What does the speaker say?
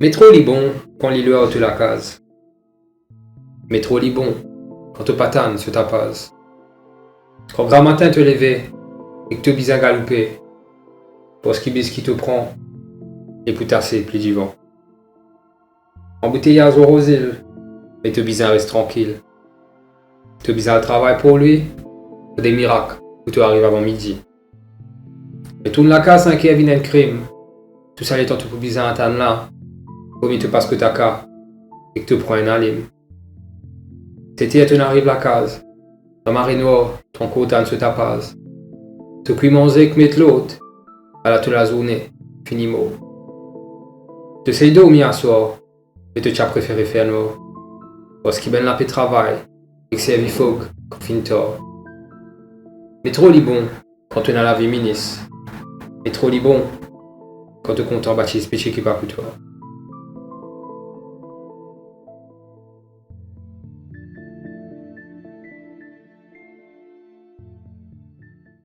Mais trop li bon quand li loin de la case. Mais trop li bon quand te patane sur ta pase. Quand grand matin te lever et que te bizarre galoper, pour ce qui te prend, et pour tasser plus du vent. Embouteillage au rosil, mais te bizarre reste tranquille. Te bizarre le travail pour lui, pour des miracles, où tu arrives avant midi. Et tourne la casse un Kevin un crime, tout ça les temps tout bizarre attendre là, comme te passe que t'as qu'à, et que te prend un alim. C'était tu n'arrives la case, la marée noire, ton côté sur ta pase. Te cuit manger que mettre l'autre, à la toute la journée, fini mot. Te sais dormir à soir, et te t'as préféré faire noir. Parce qu'il ben la paix travail, et que c'est vie folk, qu'on finit tard. Mais trop li bon, quand tu n'as la vie ministre. Mais trop li bon, quand tu comptes en bâtisse péché qui va pour toi.